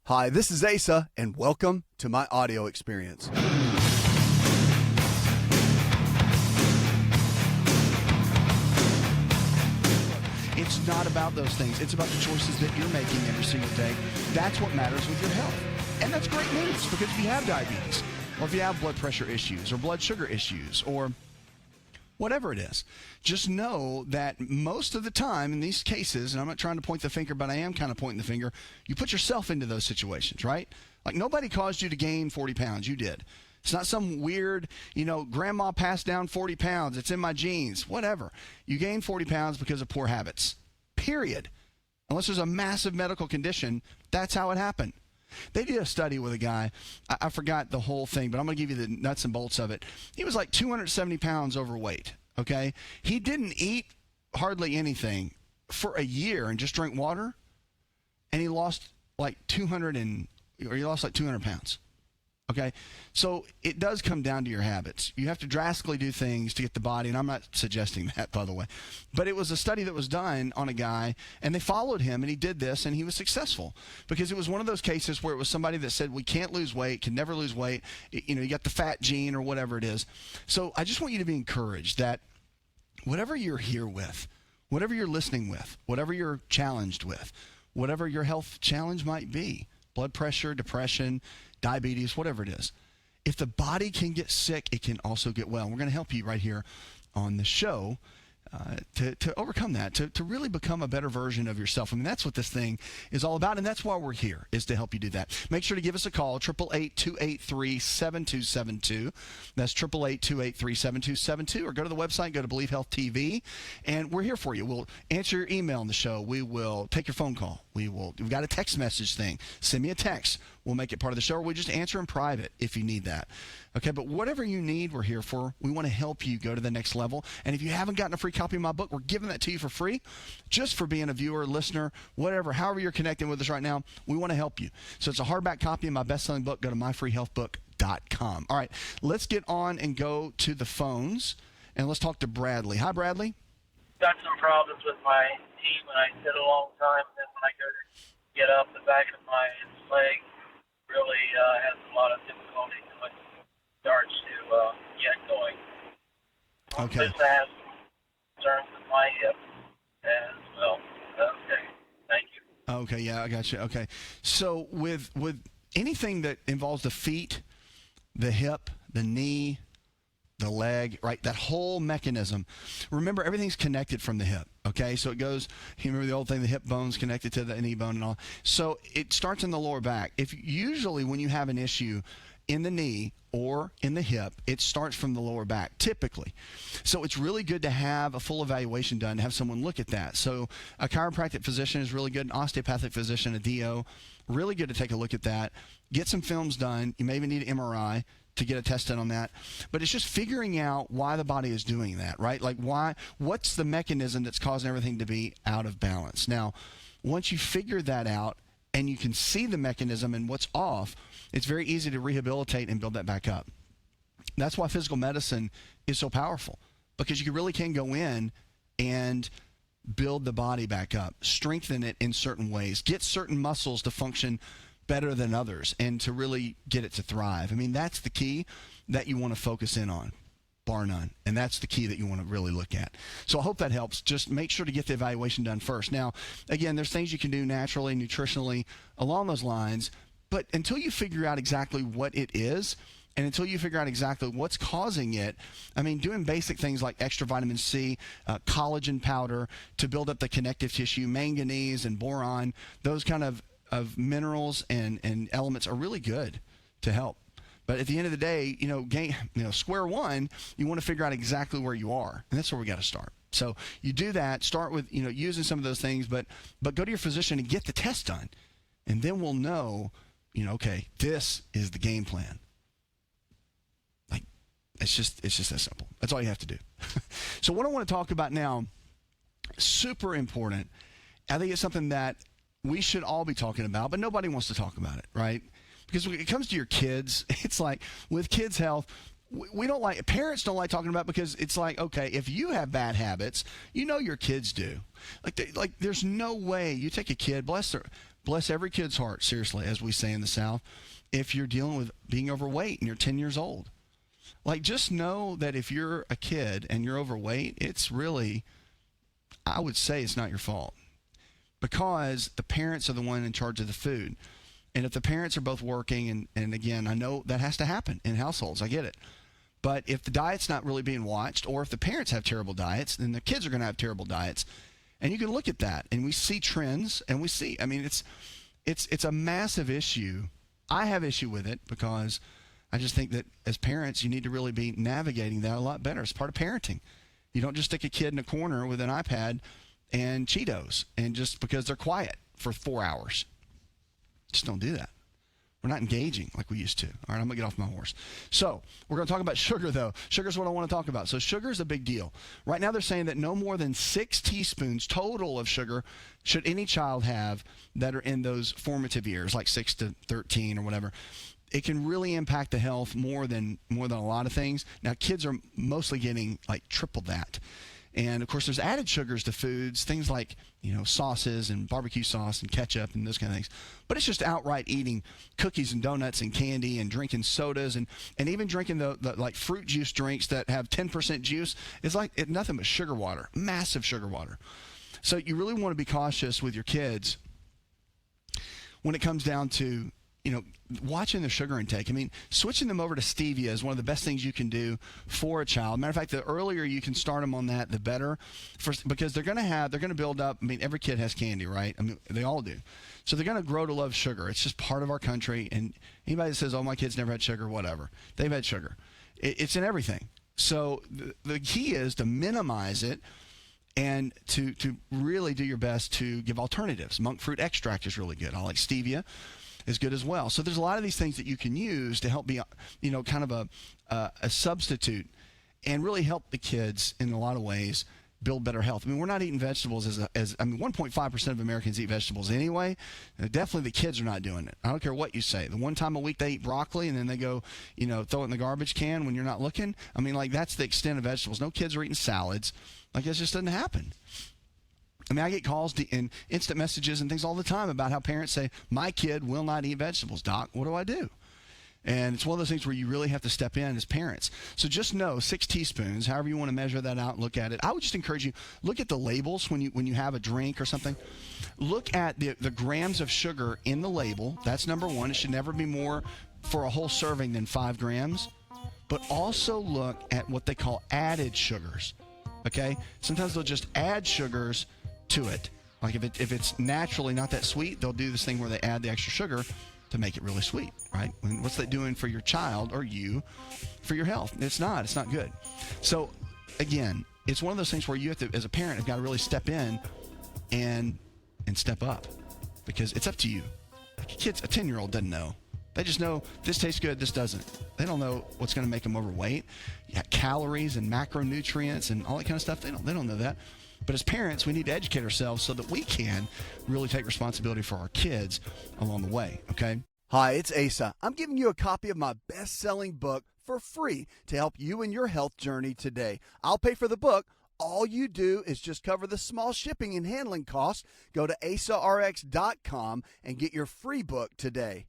Hi, this is Asa, and welcome to my audio experience. It's not about those things. It's about the choices that you're making every single day. That's what matters with your health. And that's great news, because if you have diabetes, or if you have blood pressure issues, or blood sugar issues, or whatever it is, just know that most of the time in these cases, and I'm not trying to point the finger, but I am kind of pointing the finger, you put yourself into those situations, right? Like, nobody caused you to gain 40 pounds. You did. It's not some weird, grandma passed down 40 pounds. It's in my genes. Whatever. You gain 40 pounds because of poor habits. Period. Unless there's a massive medical condition, that's how it happened. They did a study with a guy. I forgot the whole thing, but I'm going to give you the nuts and bolts of it. He was like 270 pounds overweight, okay? He didn't eat hardly anything for a year and just drink water, and he lost like 200 pounds. Okay, so it does come down to your habits. You have to drastically do things to get the body, and I'm not suggesting that, by the way. But it was a study that was done on a guy, and they followed him, and he did this, and he was successful. Because it was one of those cases where it was somebody that said, we can't lose weight, can never lose weight, you got the fat gene or whatever it is. So I just want you to be encouraged that whatever you're here with, whatever you're listening with, whatever you're challenged with, whatever your health challenge might be, blood pressure, depression, diabetes, whatever it is. If the body can get sick, it can also get well. And we're going to help you right here on the show to overcome that, to really become a better version of yourself. I mean, that's what this thing is all about, and that's why we're here, is to help you do that. Make sure to give us a call, 888-283-7272. That's 888-283-7272, or go to the website, go to Believe Health TV, and we're here for you. We'll answer your email on the show. We will take your phone call. We've got a text message thing. Send me a text. We'll make it part of the show, or we just answer in private if you need that. Okay, but whatever you need, we're here for. We want to help you go to the next level. And if you haven't gotten a free copy of my book, we're giving that to you for free, just for being a viewer, listener, whatever, however you're connecting with us right now. We want to help you. So it's a hardback copy of my best-selling book. Go to myfreehealthbook.com. All right, let's get on and go to the phones, and let's talk to Bradley. Hi, Bradley. Got some problems with my knee when I sit a long time, and then when I go to get up, the back of my leg really has a lot of difficulty when it starts to get going. Okay. This has concerns with my hip as well. Okay. Thank you. Okay, yeah, I got you. Okay. So with anything that involves the feet, the hip, the knee, the leg, right, that whole mechanism, remember, everything's connected from the hip, okay? So it goes, you remember the old thing, the hip bone's connected to the knee bone and all. So it starts in the lower back. Usually when you have an issue in the knee or in the hip, it starts from the lower back, typically. So it's really good to have a full evaluation done, to have someone look at that. So a chiropractic physician is really good, an osteopathic physician, a DO, really good to take a look at that. Get some films done. You may even need an MRI to get a test done on that. But it's just figuring out why the body is doing that, right? Like, what's the mechanism that's causing everything to be out of balance? Now, once you figure that out and you can see the mechanism and what's off, it's very easy to rehabilitate and build that back up. That's why physical medicine is so powerful, because you really can go in and build the body back up, strengthen it in certain ways, get certain muscles to function better than others, and to really get it to thrive. I mean, that's the key that you want to focus in on, bar none. And that's the key that you want to really look at. So I hope that helps. Just make sure to get the evaluation done first. Now, again, there's things you can do naturally, nutritionally, along those lines, but until you figure out exactly what it is, and until you figure out exactly what's causing it, I mean, doing basic things like extra vitamin C, collagen powder to build up the connective tissue, manganese and boron, those kind of minerals and elements are really good to help. But at the end of the day, square one, you want to figure out exactly where you are, and that's where we got to start. So you do that, start with using some of those things, but go to your physician and get the test done, and then we'll know, okay, this is the game plan. Like, it's just that simple. That's all you have to do. So what I want to talk about now, super important. I think it's something that we should all be talking about, but nobody wants to talk about it, right? Because when it comes to your kids, it's like with kids' health, parents don't like talking about it, because it's like, okay, if you have bad habits, your kids do. Like there's no way you take a kid, bless bless every kid's heart, seriously, as we say in the South, if you're dealing with being overweight and you're 10 years old. Like, just know that if you're a kid and you're overweight, it's really, I would say it's not your fault, because the parents are the one in charge of the food. And if the parents are both working, and again, I know that has to happen in households, I get it. But if the diet's not really being watched, or if the parents have terrible diets, then the kids are going to have terrible diets. And you can look at that, and we see trends, and we see, I mean, it's a massive issue. I have issue with it because I just think that as parents, you need to really be navigating that a lot better. It's part of parenting. You don't just stick a kid in a corner with an iPad and Cheetos, and just because they're quiet for 4 hours. Just don't do that. We're not engaging like we used to. All right, I'm going to get off my horse. So we're going to talk about sugar, though. Sugar is what I want to talk about. So sugar is a big deal. Right now they're saying that no more than 6 teaspoons total of sugar should any child have that are in those formative years, like 6 to 13 or whatever. It can really impact the health more than a lot of things. Now, kids are mostly getting like triple that. And, of course, there's added sugars to foods, things like, sauces and barbecue sauce and ketchup and those kind of things. But it's just outright eating cookies and donuts and candy and drinking sodas and even drinking the like fruit juice drinks that have 10% juice. It's like nothing but sugar water, massive sugar water. So you really want to be cautious with your kids when it comes down to watching their sugar intake. I mean, switching them over to stevia is one of the best things you can do for a child. Matter of fact, the earlier you can start them on that, the better, because they're going to build up. I mean, every kid has candy, right? I mean, they all do. So they're going to grow to love sugar. It's just part of our country. And anybody that says, "Oh, my kids never had sugar," whatever, they've had sugar. It's in everything. So the key is to minimize it and to really do your best to give alternatives. Monk fruit extract is really good. I like stevia. Is good as well. So there's a lot of these things that you can use to help be, kind of a substitute and really help the kids in a lot of ways build better health. I mean, we're not eating vegetables 1.5% of Americans eat vegetables anyway. Definitely the kids are not doing it. I don't care what you say. The one time a week they eat broccoli and then they go, throw it in the garbage can when you're not looking. I mean, like, that's the extent of vegetables. No kids are eating salads. Like, that just doesn't happen. I mean, I get calls and instant messages and things all the time about how parents say, "My kid will not eat vegetables, Doc. What do I do?" And it's one of those things where you really have to step in as parents. So just know 6 teaspoons, however you want to measure that out and look at it. I would just encourage you, look at the labels when you have a drink or something. Look at the grams of sugar in the label. That's number one. It should never be more for a whole serving than 5 grams. But also look at what they call added sugars. Okay? Sometimes they'll just add sugars to it. Like if it's naturally not that sweet, they'll do this thing where they add the extra sugar to make it really sweet, right? And what's that doing for your child or you for your health? It's not good. So again, it's one of those things where you have to, as a parent, have got to really step in and step up, because it's up to you. Like a 10-year-old doesn't know. They just know this tastes good, this doesn't. They don't know what's going to make them overweight. Yeah, calories and macronutrients and all that kind of stuff. They don't know that. But as parents, we need to educate ourselves so that we can really take responsibility for our kids along the way, okay? Hi, it's Asa. I'm giving you a copy of my best-selling book for free to help you in your health journey today. I'll pay for the book. All you do is just cover the small shipping and handling costs. Go to AsaRx.com and get your free book today.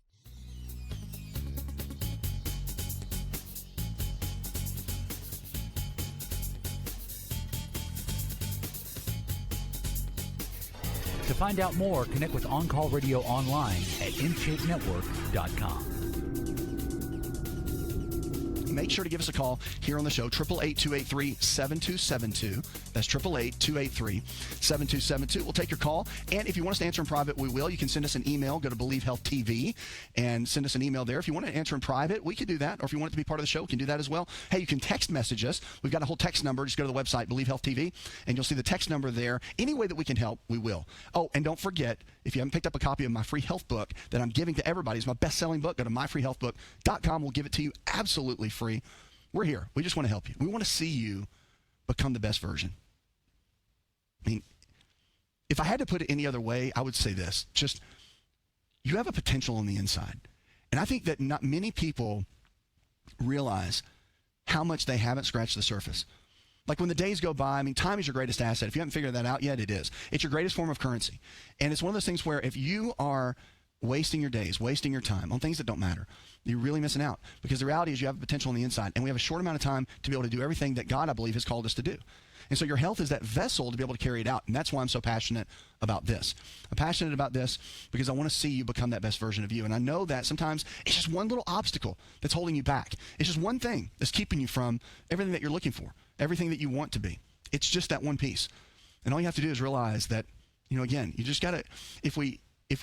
To find out more, connect with On Call Radio online at InShapeNetwork.com. Make sure to give us a call here on the show, 888-283-7272. That's 888-283-7272. We'll take your call, and if you want us to answer in private, we will. You can send us an email. Go to Believe Health TV and send us an email there. If you want to answer in private, we can do that, or if you want it to be part of the show, we can do that as well. Hey, you can text message us. We've got a whole text number. Just go to the website, Believe Health TV, and you'll see the text number there. Any way that we can help, we will. Oh, and don't forget, if you haven't picked up a copy of my free health book that I'm giving to everybody, it's my best-selling book, go to myfreehealthbook.com. We'll give it to you absolutely free. We're here. We just want to help you. We want to see you become the best version. I mean, if I had to put it any other way, I would say this. Just, you have a potential on the inside. And I think that not many people realize how much they haven't scratched the surface. Like when the days go by, I mean, time is your greatest asset. If you haven't figured that out yet, it is. It's your greatest form of currency. And it's one of those things where if you are wasting your days, wasting your time on things that don't matter, you're really missing out. Because the reality is you have a potential on the inside, and we have a short amount of time to be able to do everything that God, I believe, has called us to do. And so your health is that vessel to be able to carry it out. And that's why I'm so passionate about this. I'm passionate about this because I want to see you become that best version of you. And I know that sometimes it's just one little obstacle that's holding you back. It's just one thing that's keeping you from everything that you're looking for, everything that you want to be. It's just that one piece. And all you have to do is realize that, again, you just got to, if we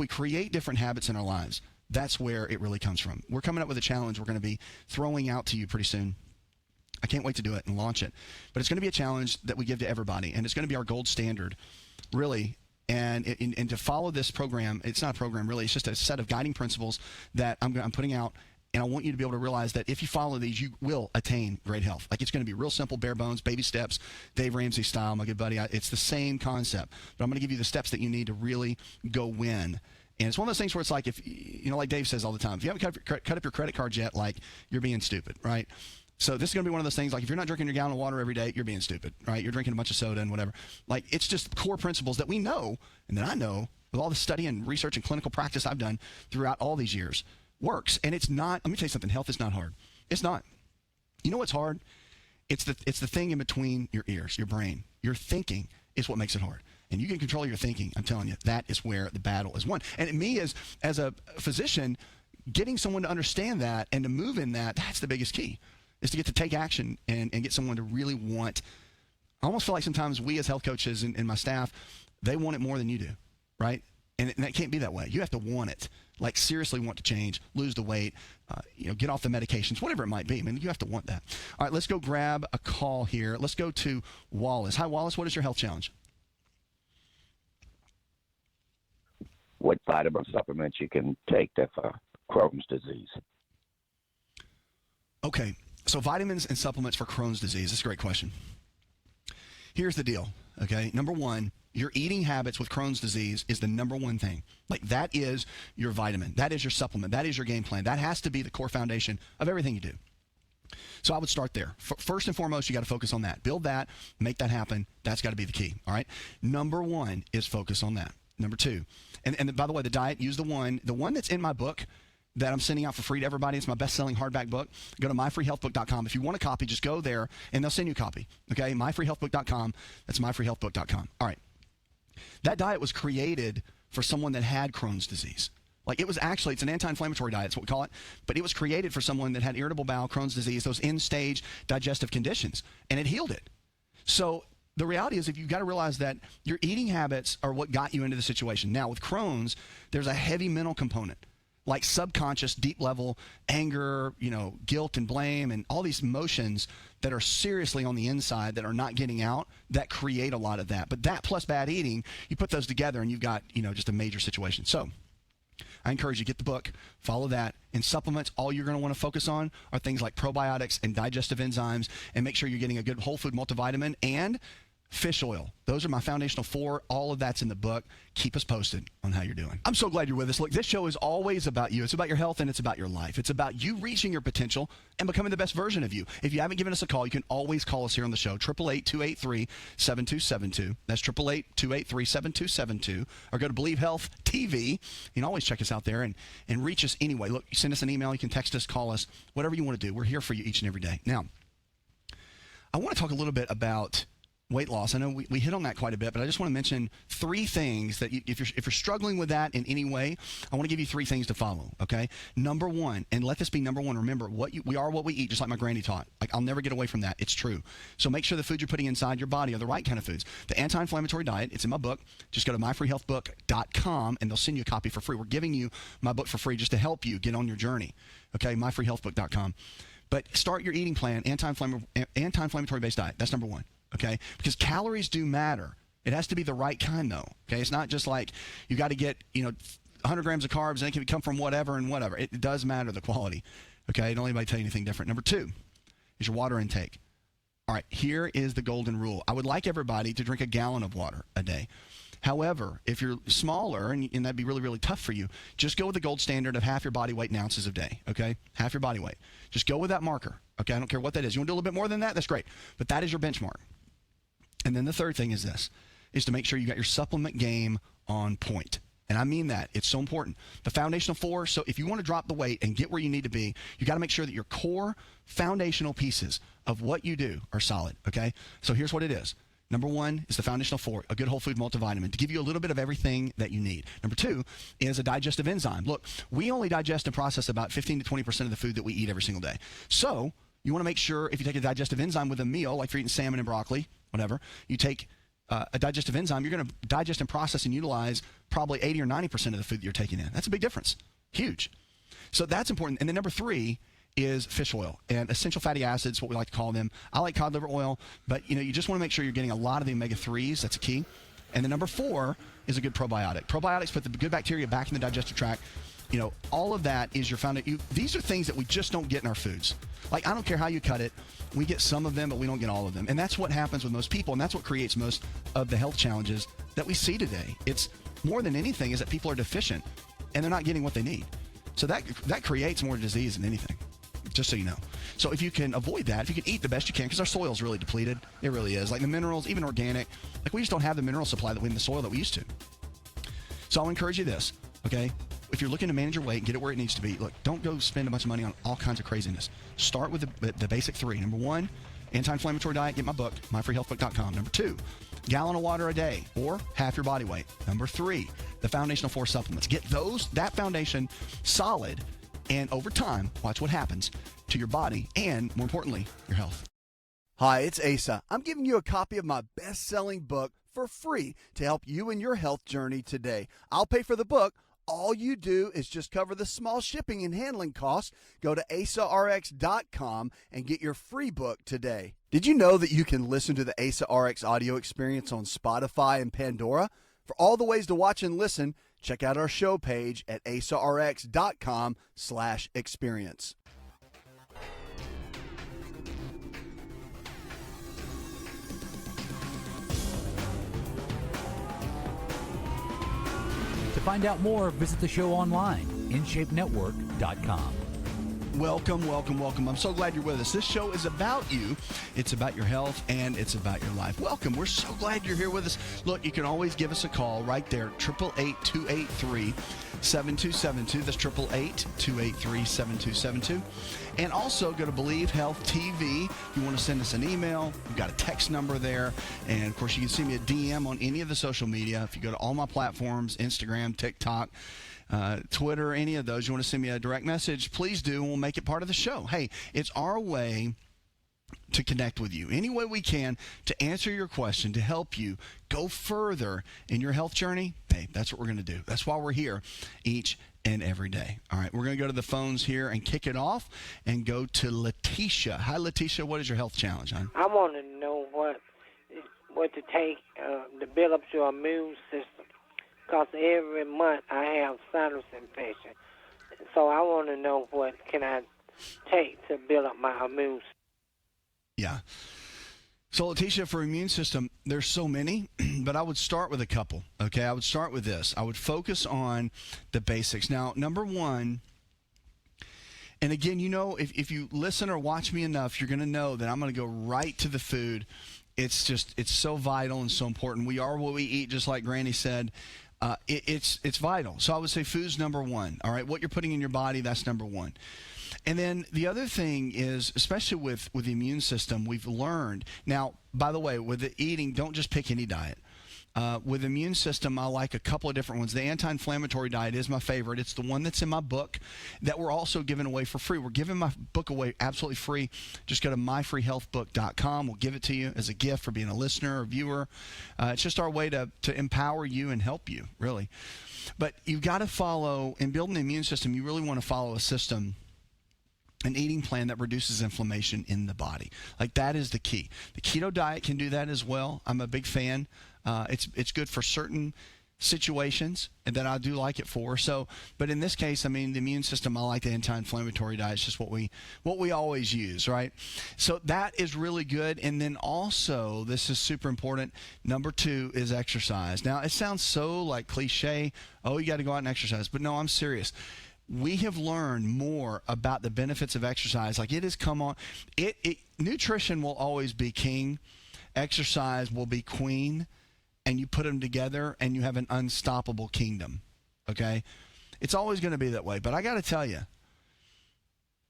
create different habits in our lives, that's where it really comes from. We're coming up with a challenge we're going to be throwing out to you pretty soon. I can't wait to do it and launch it. But it's going to be a challenge that we give to everybody, and it's going to be our gold standard, really. And to follow this program, it's not a program, really. It's just a set of guiding principles that I'm putting out, and I want you to be able to realize that if you follow these, you will attain great health. Like, it's going to be real simple, bare bones, baby steps, Dave Ramsey style, my good buddy. It's the same concept, but I'm going to give you the steps that you need to really go win. And it's one of those things where it's like, if like Dave says all the time, if you haven't cut up your credit cards yet, like, you're being stupid, right? So this is going to be one of those things, like, if you're not drinking your gallon of water every day, you're being stupid, right? You're drinking a bunch of soda and whatever. Like, it's just core principles that we know, and that I know with all the study and research and clinical practice I've done throughout all these years, works. And it's not, let me tell you something, health is not hard. It's not. You know what's hard? It's the thing in between your ears, your brain. Your thinking is what makes it hard. And you can control your thinking. I'm telling you, that is where the battle is won. And me as a physician, getting someone to understand that and to move in that, that's the biggest key, is to get to take action and get someone to really want. I almost feel like sometimes we as health coaches and my staff, they want it more than you do, right? And that can't be that way. You have to want it, like seriously want to change, lose the weight, get off the medications, whatever it might be. I mean, you have to want that. All right, let's go grab a call here. Let's go to Wallace. Hi, Wallace. What is your health challenge? What vitamin supplements you can take for Crohn's disease? Okay, so vitamins and supplements for Crohn's disease. That's a great question. Here's the deal, okay? Number one, your eating habits with Crohn's disease is the number one thing. Like, that is your vitamin. That is your supplement. That is your game plan. That has to be the core foundation of everything you do. So I would start there. First and foremost, you got to focus on that. Build that, make that happen. That's got to be the key, all right? Number one is focus on that. Number two, and by the way, the diet, use the one that's in my book that I'm sending out for free to everybody. It's my best-selling hardback book. Go to myfreehealthbook.com. If you want a copy, just go there, and they'll send you a copy, okay? myfreehealthbook.com. That's myfreehealthbook.com. All right. That diet was created for someone that had Crohn's disease. Like, it's an anti-inflammatory diet, that's what we call it, but it was created for someone that had irritable bowel, Crohn's disease, those end-stage digestive conditions, and it healed it. So the reality is, if you've got to realize that your eating habits are what got you into the situation. Now, with Crohn's, there's a heavy mental component, like subconscious, deep level anger, guilt and blame, and all these emotions that are seriously on the inside that are not getting out, that create a lot of that. But that plus bad eating, you put those together and you've got, just a major situation. So I encourage you, get the book, follow that. And supplements, all you're going to want to focus on are things like probiotics and digestive enzymes, and make sure you're getting a good whole food multivitamin and fish oil. Those are my foundational 4. All of that's in the book. Keep us posted on how you're doing. I'm so glad you're with us. Look, this show is always about you. It's about your health, and it's about your life. It's about you reaching your potential and becoming the best version of you. If you haven't given us a call, you can always call us here on the show, 888-283-7272. That's 888-283-7272. Or go to Believe Health TV. You can always check us out there and reach us anyway. Look, send us an email. You can text us, call us, whatever you want to do. We're here for you each and every day. Now, I want to talk a little bit about weight loss. I know we hit on that quite a bit, but I just want to mention 3 things that if you're struggling with that in any way, I want to give you 3 things to follow, okay? Number 1, and let this be number 1, remember, we are what we eat, just like my granny taught. Like, I'll never get away from that. It's true. So make sure the food you're putting inside your body are the right kind of foods. The anti-inflammatory diet, it's in my book. Just go to myfreehealthbook.com, and they'll send you a copy for free. We're giving you my book for free just to help you get on your journey, okay? myfreehealthbook.com. But start your eating plan, anti-inflammatory based diet. That's number 1. Okay, because calories do matter. It has to be the right kind, though. Okay, it's not just like you got to get 100 grams of carbs and it can come from whatever and whatever. It does matter, the quality. Okay, don't let anybody tell you anything different. Number 2 is your water intake. All right, here is the golden rule. I would like everybody to drink a gallon of water a day. However, if you're smaller, and that'd be really, really tough for you, just go with the gold standard of half your body weight in ounces a day, okay? Half your body weight. Just go with that marker, okay? I don't care what that is. You want to do a little bit more than that? That's great. But that is your benchmark, And then the third thing is this, is to make sure you got your supplement game on point. And I mean that. It's so important. The foundational 4, so if you want to drop the weight and get where you need to be, you got to make sure that your core foundational pieces of what you do are solid, okay? So here's what it is. Number 1 is the foundational 4, a good whole food multivitamin to give you a little bit of everything that you need. Number 2 is a digestive enzyme. Look, we only digest and process about 15 to 20% of the food that we eat every single day. So you want to make sure if you take a digestive enzyme with a meal, like if you're eating salmon and broccoli, whatever, you take a digestive enzyme, you're going to digest and process and utilize probably 80 or 90% of the food that you're taking in. That's a big difference. Huge. So that's important. And then number 3 is fish oil and essential fatty acids, what we like to call them. I like cod liver oil, but you just want to make sure you're getting a lot of the omega-3s. That's a key. And then number 4 is a good probiotic. Probiotics put the good bacteria back in the digestive tract. All of that is your foundation. These are things that we just don't get in our foods. Like, I don't care how you cut it. We get some of them, but we don't get all of them. And that's what happens with most people, and that's what creates most of the health challenges that we see today. It's more than anything is that people are deficient, and they're not getting what they need. So that creates more disease than anything, just so you know. So if you can avoid that, if you can eat the best you can, because our soil is really depleted. It really is. Like the minerals, even organic, like we just don't have the mineral supply that we have in the soil that we used to. So I'll encourage you this, okay? If you're looking to manage your weight and get it where it needs to be, look, don't go spend a bunch of money on all kinds of craziness. Start with the basic 3. Number 1, anti-inflammatory diet. Get my book, myfreehealthbook.com. Number 2, gallon of water a day or half your body weight. Number 3, the foundational 4 supplements. Get that foundation solid, and over time, watch what happens to your body and, more importantly, your health. Hi, it's Asa. I'm giving you a copy of my best-selling book for free to help you in your health journey today. I'll pay for the book. All you do is just cover the small shipping and handling costs. Go to AsaRx.com and get your free book today. Did you know that you can listen to the AsaRx audio experience on Spotify and Pandora? For all the ways to watch and listen, check out our show page at AsaRx.com/experience. To find out more, visit the show online, InShapeNetwork.com. Welcome, welcome, welcome. I'm so glad you're with us. This show is about you. It's about your health, and it's about your life. Welcome. We're so glad you're here with us. Look, you can always give us a call right there, 888-283-7272. That's 888-283-7272. And also go to Believe Health TV. If you want to send us an email, we've got a text number there. And, of course, you can send me a DM on any of the social media. If you go to all my platforms, Instagram, TikTok, Twitter, any of those, you want to send me a direct message, please do, and we'll make it part of the show. Hey, it's our way to connect with you any way we can to answer your question, to help you go further in your health journey. Hey, that's what we're going to do. That's why we're here each and every day. All right, we're going to go to the phones here and kick it off and go to Letitia. Hi, Letitia. What is your health challenge, hon? I want to know what to take to build up your immune system. Because every month I have sinus infection. So I want to know what can I take to build up my immune system. Yeah. So, Letitia, for immune system, there's so many, but I would start with a couple, okay? I would start with this. I would focus on the basics. Now, number 1, and again, if you listen or watch me enough, you're going to know that I'm going to go right to the food. It's so vital and so important. We are what we eat, just like Granny said. It's vital. So I would say food's number 1. All right, what you're putting in your body, that's number 1. And then the other thing is, especially with the immune system, we've learned. Now, by the way, with the eating, don't just pick any diet. With immune system, I like a couple of different ones. The anti-inflammatory diet is my favorite. It's the one that's in my book that we're also giving away for free. We're giving my book away absolutely free. Just go to myfreehealthbook.com. We'll give it to you as a gift for being a listener or viewer. It's just our way to empower you and help you, really. But you've got to follow, in building the immune system, you really want to follow a system, an eating plan that reduces inflammation in the body. Like, that is the key. The keto diet can do that as well. I'm a big fan. It's good for certain situations, and that I do like it for. So, but in this case, I mean, the immune system, I like the anti-inflammatory diet. It's just what we always use, right? So that is really good. And then also, this is super important. Number 2 is exercise. Now, it sounds so like cliche. Oh, you got to go out and exercise. But no, I'm serious. We have learned more about the benefits of exercise. Like, it has come on. Nutrition will always be king. exercise will be queen, and you put them together and you have an unstoppable kingdom. Okay? It's always going to be that way. But I got to tell you,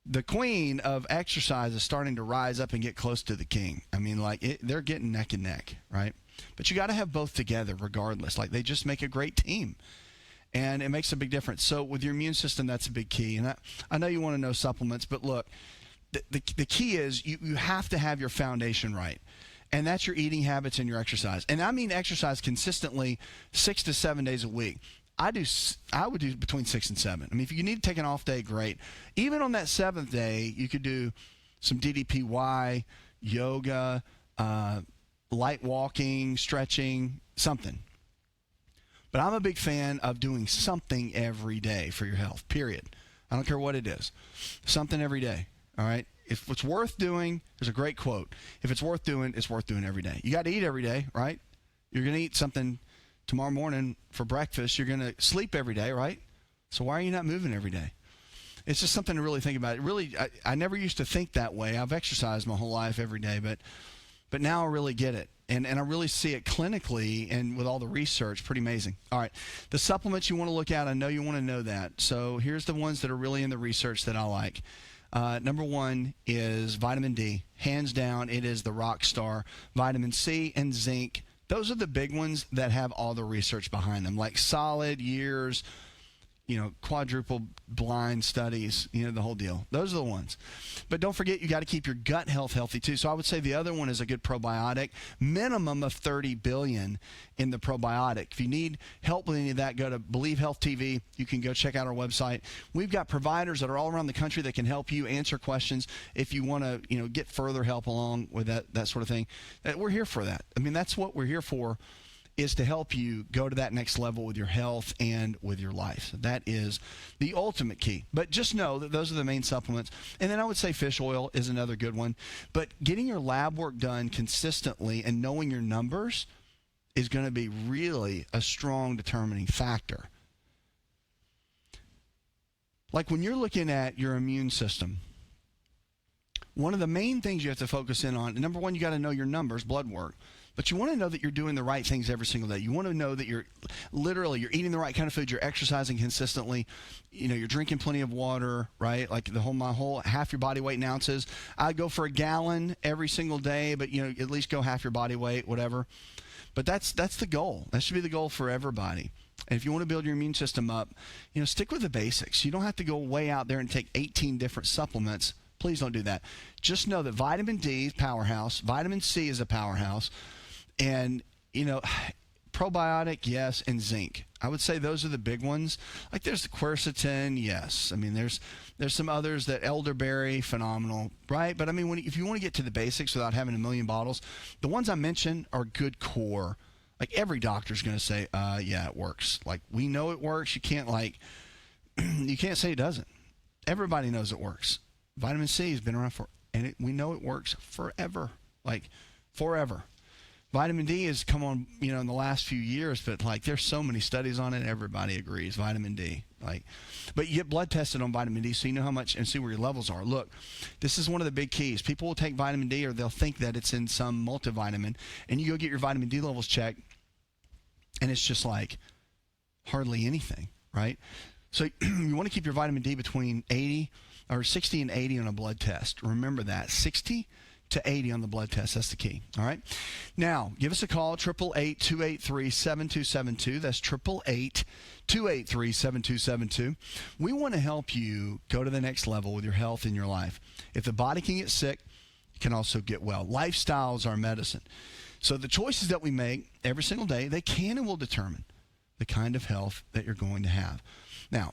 the queen of exercise is starting to rise up and get close to the king. I mean, they're getting neck and neck, right? But you got to have both together regardless. Like, they just make a great team. And it makes a big difference. So with your immune system, that's a big key. And I know you want to know supplements, but look, the key is you have to have your foundation right. And that's your eating habits and your exercise. And I mean exercise consistently 6 to 7 days a week. I would do between 6 and 7. I mean, if you need to take an off day, great. Even on that 7th day, you could do some DDPY, yoga, light walking, stretching, something. But I'm a big fan of doing something every day for your health, period. I don't care what it is. Something every day, all right? If it's worth doing, there's a great quote. If it's worth doing, it's worth doing every day. You got to eat every day, right? You're going to eat something tomorrow morning for breakfast. You're going to sleep every day, right? So why are you not moving every day? It's just something to really think about. I never used to think that way. I've exercised my whole life every day, but now I really get it. And I really see it clinically and with all the research. Pretty amazing. All right. The supplements you want to look at, I know you want to know that. So here's the ones that are really in the research that I like. Number one is vitamin D. Hands down, it is the rock star. Vitamin C and zinc. Those are the big ones that have all the research behind them, like solid years, quadruple blind studies, the whole deal. Those are the ones. But don't forget, you got to keep your gut health healthy too. So I would say the other one is a good probiotic, minimum of 30 billion in the probiotic. If you need help with any of that, go to Believe Health TV. You can go check out our website. We've got providers that are all around the country that can help you answer questions if you want to, get further help along with that sort of thing. We're here for that. I mean, that's what we're here for, is to help you go to that next level with your health and with your life. So that is the ultimate key. But just know that those are the main supplements. And then I would say fish oil is another good one. But getting your lab work done consistently and knowing your numbers is going to be really a strong determining factor. Like when you're looking at your immune system, one of the main things you have to focus in on, number one, you got to know your numbers, blood work. But you want to know that you're doing the right things every single day. You want to know that you're eating the right kind of food, you're exercising consistently, you're drinking plenty of water, right? Like my whole half your body weight in ounces. I go for a gallon every single day, but at least go half your body weight, whatever. But that's the goal. That should be the goal for everybody. And if you want to build your immune system up, stick with the basics. You don't have to go way out there and take 18 different supplements. Please don't do that. Just know that vitamin D is powerhouse. Vitamin C is a powerhouse. And, probiotic, yes, and zinc. I would say those are the big ones. Like there's the quercetin, yes. I mean, there's some others that elderberry, phenomenal, right? But I mean, if you want to get to the basics without having a million bottles, the ones I mentioned are good core. Like every doctor's going to say, yeah, it works. Like we know it works. You can't you can't say it doesn't. Everybody knows it works. Vitamin C has been around we know it works forever, like forever. Vitamin D has come on, in the last few years, but there's so many studies on it. Everybody agrees, vitamin D. But you get blood tested on vitamin D so you know how much and see where your levels are. Look, this is one of the big keys. People will take vitamin D or they'll think that it's in some multivitamin, and you go get your vitamin D levels checked, and it's just hardly anything, right? So you want to keep your vitamin D between 60 and 80 on a blood test. Remember that, 60 to 80 on the blood test. That's the key. All right. Now, give us a call, 888-283-7272. That's 888-283-7272. We want to help you go to the next level with your health and your life. If the body can get sick, it can also get well. Lifestyle is our medicine. So the choices that we make every single day, they can and will determine the kind of health that you're going to have. Now,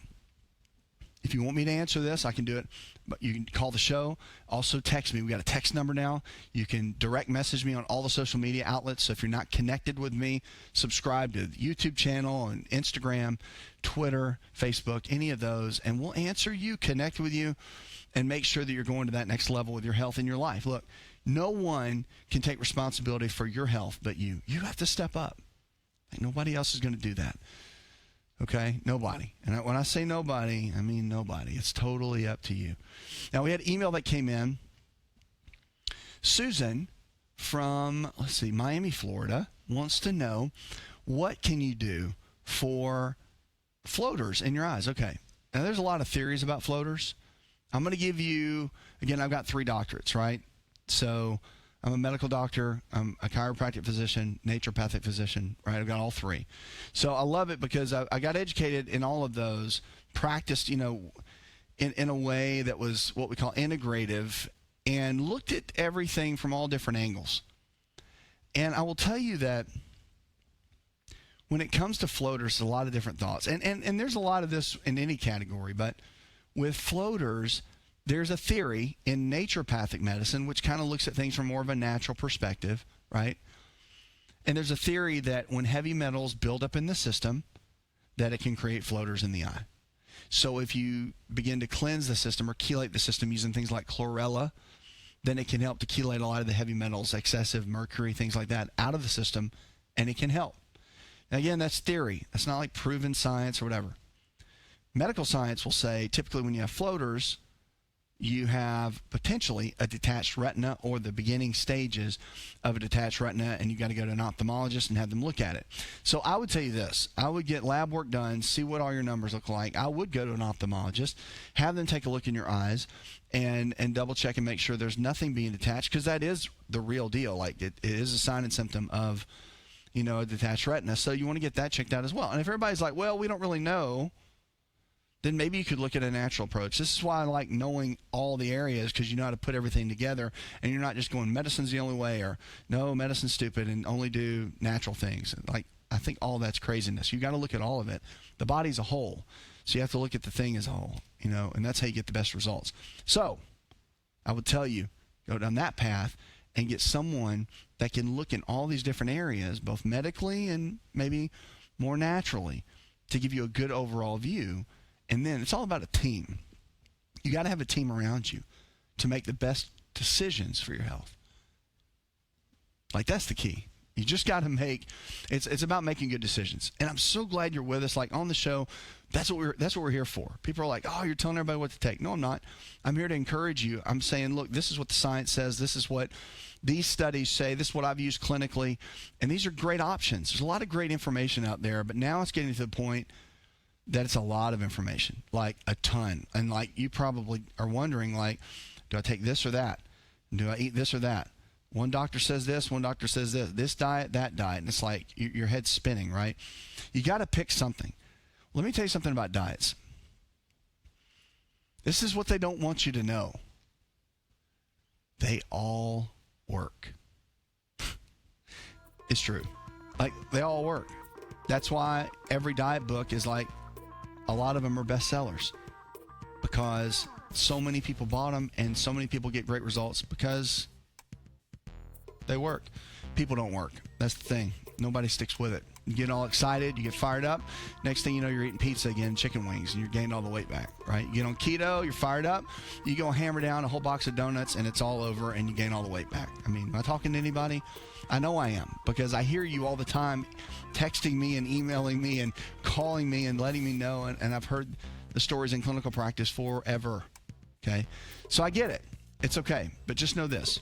if you want me to answer this, I can do it. But you can call the show. Also text me. We got a text number now. You can direct message me on all the social media outlets. So if you're not connected with me, subscribe to the YouTube channel and Instagram, Twitter, Facebook, any of those, and we'll answer you, connect with you, and make sure that you're going to that next level with your health and your life. Look, no one can take responsibility for your health but you. You have to step up. Nobody else is going to do that. Okay? Nobody. And when I say nobody, I mean nobody. It's totally up to you. Now, we had an email that came in. Susan from, let's see, Miami, Florida, wants to know, what can you do for floaters in your eyes? Okay. Now, there's a lot of theories about floaters. I'm going to give you, again, I've got 3 doctorates, right? So I'm a medical doctor, I'm a chiropractic physician, naturopathic physician, right? I've got all 3. So I love it because I got educated in all of those, practiced, in a way that was what we call integrative, and looked at everything from all different angles. And I will tell you that when it comes to floaters, a lot of different thoughts. And there's a lot of this in any category, but with floaters, there's a theory in naturopathic medicine which kind of looks at things from more of a natural perspective, right? And there's a theory that when heavy metals build up in the system, that it can create floaters in the eye. So if you begin to cleanse the system or chelate the system using things like chlorella, then it can help to chelate a lot of the heavy metals, excessive mercury, things like that, out of the system, and it can help. Now, again, that's theory. That's not like proven science or whatever. Medical science will say typically when you have floaters, you have potentially a detached retina or the beginning stages of a detached retina, and you got to go to an ophthalmologist and have them look at it. So I would tell you this. I would get lab work done, see what all your numbers look like. I would go to an ophthalmologist, have them take a look in your eyes, and double check and make sure there's nothing being detached, because that is the real deal. Like it is a sign and symptom of, a detached retina. So you want to get that checked out as well. And if everybody's like, well, we don't really know, then maybe you could look at a natural approach. This is why I like knowing all the areas, because you know how to put everything together, and you're not just going, medicine's the only way, or no, medicine's stupid and only do natural things. Like, I think all that's craziness. You got to look at all of it. The body's a whole, so you have to look at the thing as a whole, and that's how you get the best results. So I would tell you, go down that path and get someone that can look in all these different areas, both medically and maybe more naturally, to give you a good overall view. And then it's all about a team. You got to have a team around you to make the best decisions for your health. Like, that's the key. You just got to make, it's about making good decisions. And I'm so glad you're with us. Like, on the show, that's what we're here for. People are like, oh, you're telling everybody what to take. No, I'm not. I'm here to encourage you. I'm saying, look, this is what the science says. This is what these studies say. This is what I've used clinically. And these are great options. There's a lot of great information out there, but now it's getting to the point that it's a lot of information, like a ton. And like, you probably are wondering, like, do I take this or that? Do I eat this or that? One doctor says this, one doctor says this diet, that diet. And it's like your head's spinning, right? You got to pick something. Let me tell you something about diets. This is what they don't want you to know. They all work. It's true. Like, they all work. That's why every diet book is like, a lot of them are bestsellers, because so many people bought them and so many people get great results because they work. People don't work. That's the thing. Nobody sticks with it. You get all excited, you get fired up. Next thing you know, you're eating pizza again, chicken wings, and you're gaining all the weight back, right? You get on keto, you're fired up. You go hammer down a whole box of donuts, and it's all over, and you gain all the weight back. I mean, am I talking to anybody? I know I am, because I hear you all the time texting me and emailing me and calling me and letting me know, and I've heard the stories in clinical practice forever, okay? So I get it. It's okay, but just know this.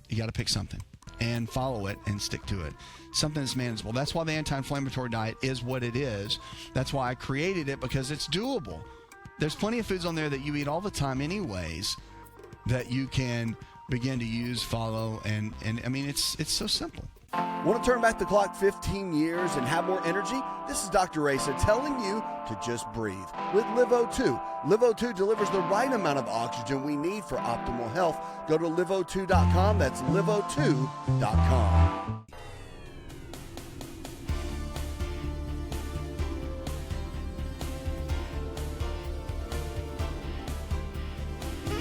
You got to pick something and follow it and stick to it. Something that's manageable. That's why the anti-inflammatory diet is what it is. That's why I created it, because it's doable. There's plenty of foods on there that you eat all the time anyways that you can begin to use, follow, and I mean, it's so simple. Want to turn back the clock 15 years and have more energy? This is Dr. Asa telling you to just breathe with LiveO2. LiveO2 delivers the right amount of oxygen we need for optimal health. Go to liveO2.com. That's liveO2.com.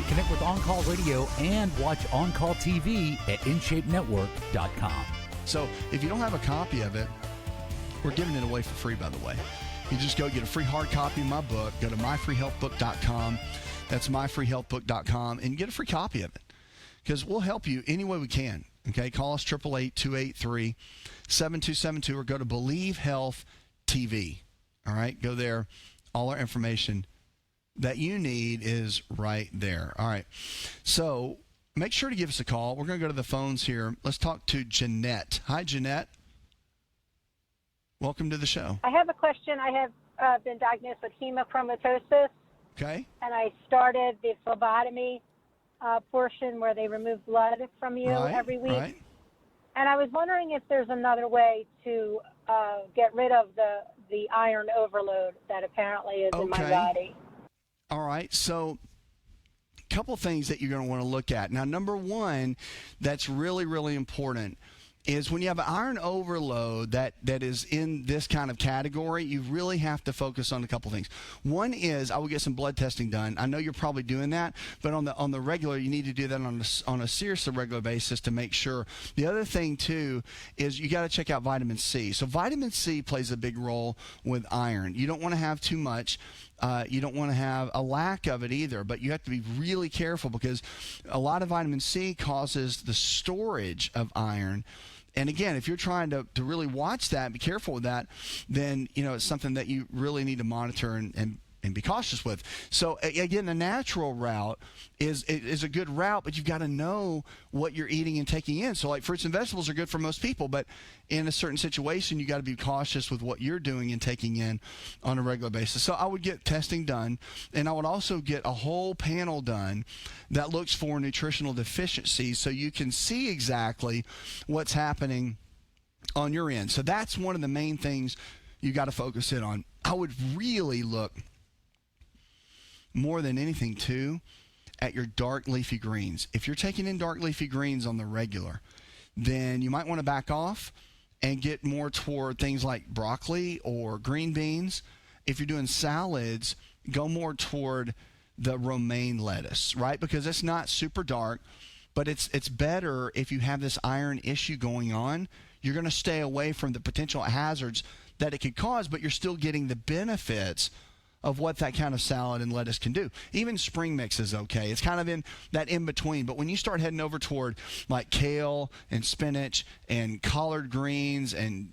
Connect with On Call Radio and watch On Call TV at InShapeNetwork.com. So if you don't have a copy of it, we're giving it away for free, by the way. You just go get a free hard copy of my book. Go to myfreehealthbook.com. That's myfreehealthbook.com, and get a free copy of it, because we'll help you any way we can. Okay, call us 888-283-7272 or go to Believe Health TV. All right, go there. All our information that you need is right there. All right. So make sure to give us a call. We're going to go to the phones here. Let's talk to Jeanette. Hi, Jeanette. Welcome to the show. I have a question. I have been diagnosed with hemochromatosis, Okay. and I started the phlebotomy portion where they remove blood from you every week. Right. And I was wondering if there's another way to get rid of the iron overload that apparently is in my body. All right. So a couple things that you're going to want to look at. Now, number one, that's really, really important is when you have an iron overload that is in this kind of category, you really have to focus on a couple things. One is I will get some blood testing done. I know you're probably doing that, but on the regular, you need to do that on a seriously regular basis to make sure. The other thing, too, is you got to check out vitamin C. So vitamin C plays a big role with iron. You don't want to have too much. You don't want to have a lack of it either, but you have to be really careful because a lot of vitamin C causes the storage of iron. And again, if you're trying to really watch that, be careful with that, then, it's something that you really need to monitor and be cautious with. So again, the natural route is a good route, but you've got to know what you're eating and taking in. So like fruits and vegetables are good for most people, but in a certain situation, you got to be cautious with what you're doing and taking in on a regular basis. So I would get testing done, and I would also get a whole panel done that looks for nutritional deficiencies so you can see exactly what's happening on your end. So that's one of the main things you got to focus in on. I would really look more than anything, too, at your dark leafy greens. If you're taking in dark leafy greens on the regular, then you might want to back off and get more toward things like broccoli or green beans. If you're doing salads, go more toward the romaine lettuce, right? Because it's not super dark, but it's better if you have this iron issue going on. You're going to stay away from the potential hazards that it could cause, but you're still getting the benefits of what that kind of salad and lettuce can do. Even spring mix is okay. It's kind of in that in-between. But when you start heading over toward like kale and spinach and collard greens and,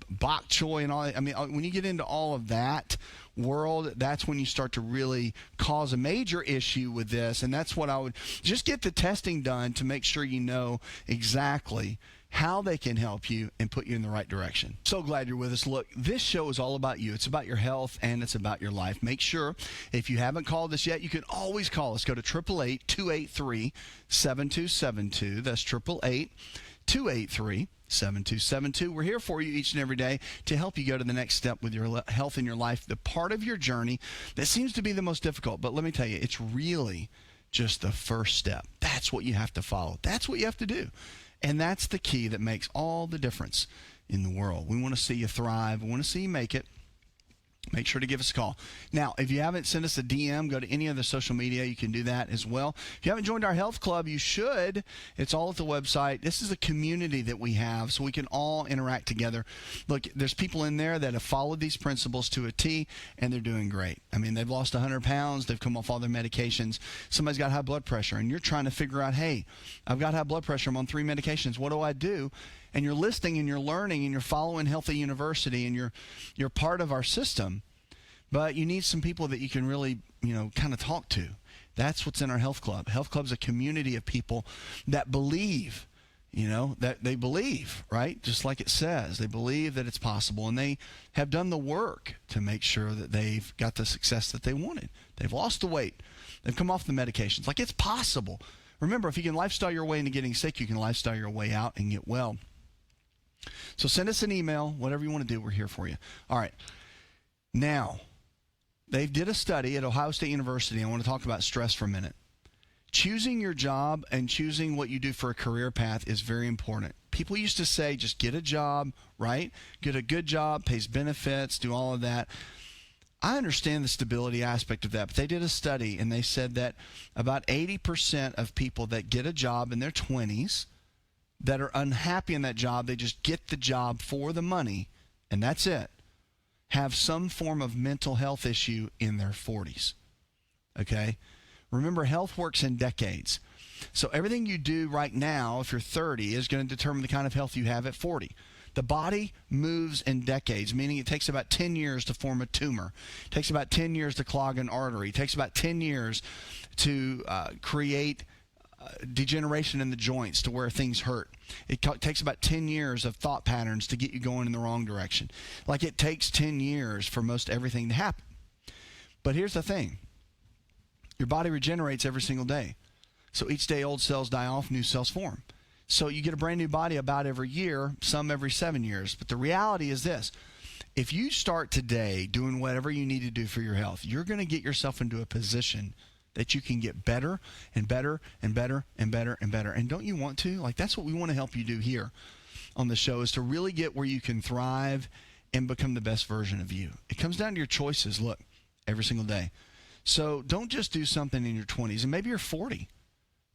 bok choy and all that, I mean, when you get into all of that world, that's when you start to really cause a major issue with this. And that's what I would just get the testing done to make sure you know exactly how they can help you and put you in the right direction. So glad you're with us. Look, this show is all about you. It's about your health and it's about your life. Make sure if you haven't called us yet, you can always call us. Go to 888-283-7272. That's 888-283-7272. We're here for you each and every day to help you go to the next step with your health in your life, the part of your journey that seems to be the most difficult. But let me tell you, it's really just the first step. That's what you have to follow. That's what you have to do. And that's the key that makes all the difference in the world. We want to see you thrive. We want to see you make it. Make sure to give us a call. Now, if you haven't sent us a DM, go to any other social media. You can do that as well. If you haven't joined our health club, you should. It's all at the website. This is a community that we have so we can all interact together. Look, there's people in there that have followed these principles to a T, and they're doing great. I mean, they've lost 100 pounds. They've come off all their medications. Somebody's got high blood pressure, and you're trying to figure out, hey, I've got high blood pressure. I'm on 3 medications. What do I do? And you're listening and you're learning and you're following Healthy University and you're part of our system, but you need some people that you can really, kind of talk to. That's what's in our health club. Health club's a community of people that believe, that they believe, right? Just like it says, they believe that it's possible, and they have done the work to make sure that they've got the success that they wanted. They've lost the weight. They've come off the medications. Like, it's possible. Remember, if you can lifestyle your way into getting sick, you can lifestyle your way out and get well. So send us an email, whatever you want to do. We're here for you. All right. Now, they did a study at Ohio State University. I want to talk about stress for a minute. Choosing your job and choosing what you do for a career path is very important. People used to say, just get a job, right? Get a good job, pays benefits, do all of that. I understand the stability aspect of that, but they did a study, and they said that about 80% of people that get a job in their 20s that are unhappy in that job, they just get the job for the money, and that's it, have some form of mental health issue in their 40s. Okay? Remember, health works in decades. So everything you do right now, if you're 30, is going to determine the kind of health you have at 40. The body moves in decades, meaning it takes about 10 years to form a tumor. It takes about 10 years to clog an artery. It takes about 10 years to create degeneration in the joints to where things hurt. It takes about 10 years of thought patterns to get you going in the wrong direction. Like it takes 10 years for most everything to happen. But here's the thing. Your body regenerates every single day. So each day old cells die off, new cells form. So you get a brand new body about every year, some every 7 years. But the reality is this. If you start today doing whatever you need to do for your health, you're going to get yourself into a position that you can get better and better and better and better and better. And don't you want to? Like, that's what we want to help you do here on the show, is to really get where you can thrive and become the best version of you. It comes down to your choices, look, every single day. So don't just do something in your 20s, and maybe you're 40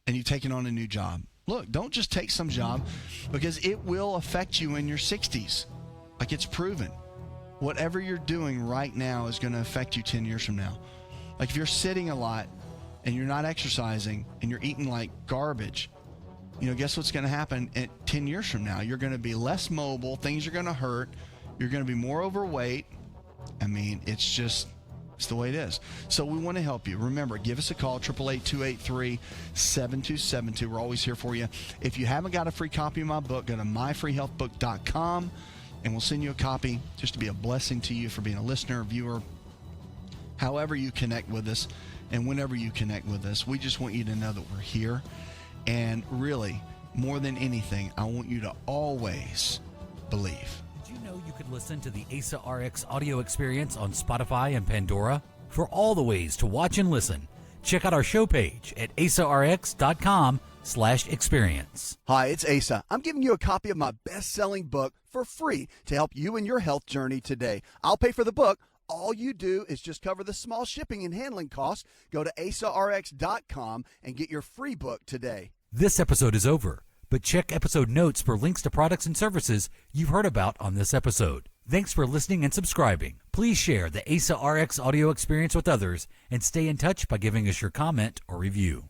and you've taken on a new job. Look, don't just take some job, because it will affect you in your 60s. Like, it's proven. Whatever you're doing right now is going to affect you 10 years from now. Like, if you're sitting a lot and you're not exercising and you're eating like garbage, guess what's going to happen 10 years from now? You're going to be less mobile. Things are going to hurt. You're going to be more overweight. I mean, it's the way it is. So we want to help you. Remember, give us a call, 888-283-7272. We're always here for you. If you haven't got a free copy of my book, go to myfreehealthbook.com, and we'll send you a copy just to be a blessing to you for being a listener, viewer, however you connect with us. And whenever you connect with us, we just want you to know that we're here. And really, more than anything, I want you to always believe. Did you know you could listen to the AsaRx audio experience on Spotify and Pandora? For all the ways to watch and listen, check out our show page at asarx.com/experience. Hi, it's Asa. I'm giving you a copy of my best-selling book for free to help you in your health journey today. I'll pay for the book. All you do is just cover the small shipping and handling costs. Go to AsaRx.com and get your free book today. This episode is over, but check episode notes for links to products and services you've heard about on this episode. Thanks for listening and subscribing. Please share the AsaRx audio experience with others and stay in touch by giving us your comment or review.